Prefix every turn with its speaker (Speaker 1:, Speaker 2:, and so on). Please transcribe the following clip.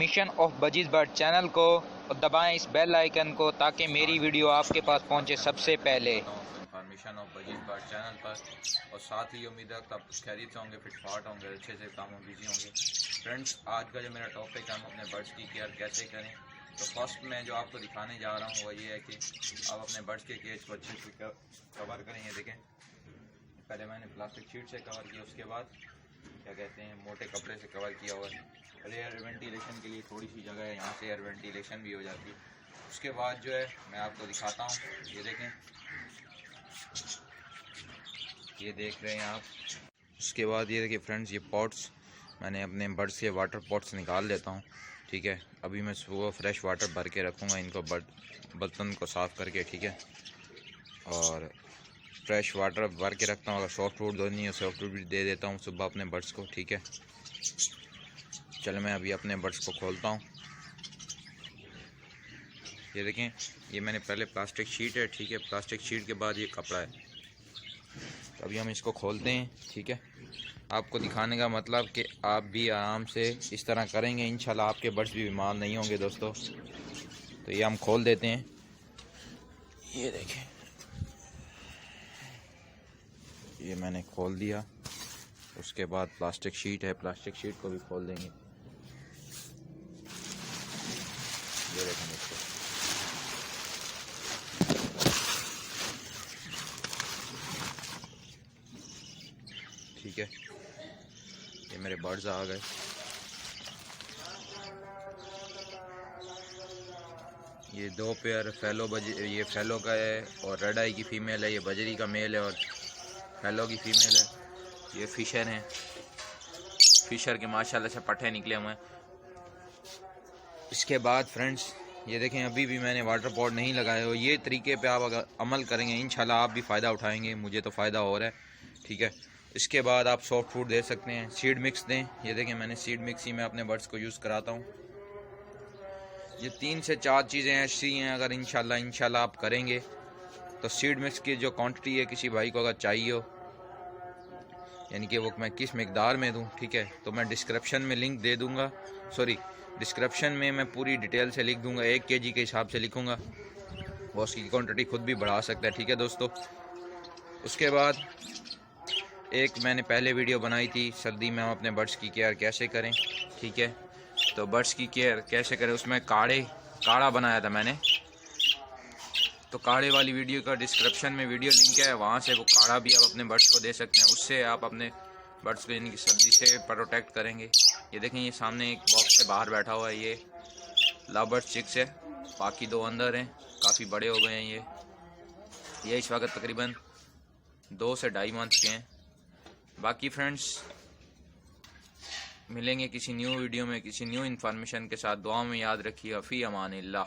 Speaker 1: Mission of budgies bird channel को और दबाएं इस बेल आइकन को ताकि मेरी वीडियो आपके पास पहुंचे सबसे पहले।
Speaker 2: Mission of budgies bird channel पर, और साथ ही उम्मीद है आप खैरियत से होंगे, फिटफाट होंगे, अच्छे से कामों में बिजी होंगे। फ्रेंड्स, आज का जो मेरा टॉपिक है, हम अपने बर्ड्स की केयर कैसे करें। तो फर्स्ट मैं जो आपको दिखाने जा रहा हूँ वो ये है कि आप अपने बर्ड्स के केज को अच्छे से कवर करें। ये देखें, पहले मैंने प्लास्टिक शीट से कवर किया, उसके बाद क्या कहते हैं मोटे कपड़े से कवर किया हुआ है। एयर वेंटिलेशन के लिए थोड़ी सी जगह है, यहाँ से एयर वेंटिलेशन भी हो जाती है। उसके बाद जो है मैं आपको दिखाता हूँ, ये देखें, ये देख रहे हैं आप। उसके बाद ये देखिए फ्रेंड्स, ये पॉट्स मैंने अपने बर्ड्स के वाटर पॉट्स निकाल लेता हूँ, ठीक है। अभी मैं सुबह फ्रेश वाटर भर के रखूँगा इनको, बर्तन को साफ़ करके, ठीक है। और फ्रेश वाटर भर के रखता हूँ। अगर सॉफ्ट फूड देनी है सॉफ्ट फूड भी दे देता हूँ सुबह अपने बर्ड्स को, ठीक है। चलो मैं अभी अपने बर्ड्स को खोलता हूँ। ये देखें, ये मैंने पहले प्लास्टिक शीट है, ठीक है। प्लास्टिक शीट के बाद ये कपड़ा है। तो अभी हम इसको खोलते हैं, ठीक है। आपको दिखाने का मतलब कि आप भी आराम से इस तरह करेंगे, इंशाल्लाह आपके बर्ड्स भी बीमार नहीं होंगे दोस्तों। तो ये हम खोल देते हैं, ये देखें, ये मैंने खोल दिया। उसके बाद प्लास्टिक शीट है, प्लास्टिक शीट को भी खोल देंगे। ये देखें दोस्तों, ठीक है। ये मेरे बर्ड्स आ गए। ये दो पेयर ये फैलो का है और रेड आई की फ़ीमेल है। ये बजरी का मेल है और फैलो की फ़ीमेल है। ये फिशर हैं, फिशर के माशाल्लाह से पट्टे निकले हुए हैं। इसके बाद फ्रेंड्स, ये देखें, अभी भी मैंने वाटर पॉट नहीं लगाया हो। ये तरीके पे आप अगर अमल करेंगे इंशाल्लाह आप भी फ़ायदा उठाएंगे। मुझे तो फ़ायदा हो रहा है, ठीक है। इसके बाद आप सॉफ्ट फूड दे सकते हैं, सीड मिक्स दें। ये देखें, मैंने सीड मिक्स ही मैं अपने बर्ड्स को यूज़ कराता हूँ। ये 3 से 4 चीज़ें ऐसी हैं, अगर इंशाल्लाह आप करेंगे तो सीड मिक्स की जो क्वांटिटी है, किसी भाई को अगर चाहिए हो, यानी कि वो मैं किस मिकदार में दूं, ठीक है, तो मैं डिस्क्रिप्शन में लिंक दे दूंगा। डिस्क्रिप्शन में मैं पूरी डिटेल से लिख दूंगा, 1 kg के हिसाब से लिखूंगा। वो उसकी क्वांटिटी खुद भी बढ़ा सकता है, ठीक है दोस्तों। उसके बाद एक मैंने पहले वीडियो बनाई थी, सर्दी में हम अपने बर्ड्स की केयर कैसे करें, ठीक है। तो बर्ड्स की केयर कैसे करें, उसमें काढ़ा बनाया था मैंने। तो काढ़े वाली वीडियो का डिस्क्रिप्शन में वीडियो लिंक है, वहाँ से वो काढ़ा भी आप अपने बर्ड्स को दे सकते हैं। उससे आप अपने बर्ड्स को यानी कि सर्दी से प्रोटेक्ट करेंगे। ये देखें, ये सामने एक बॉक्स से बाहर बैठा हुआ है, ये लवबर्ड चिक्स है, बाकी 2 अंदर हैं। काफ़ी बड़े हो गए हैं ये इस वक्त तकरीबन 2 से 2.5 मंथ के हैं। बाकी फ्रेंड्स, मिलेंगे किसी न्यू वीडियो में किसी न्यू इन्फॉर्मेशन के साथ। दुआ में याद रखिए। फ़ी अमानिल्लाह।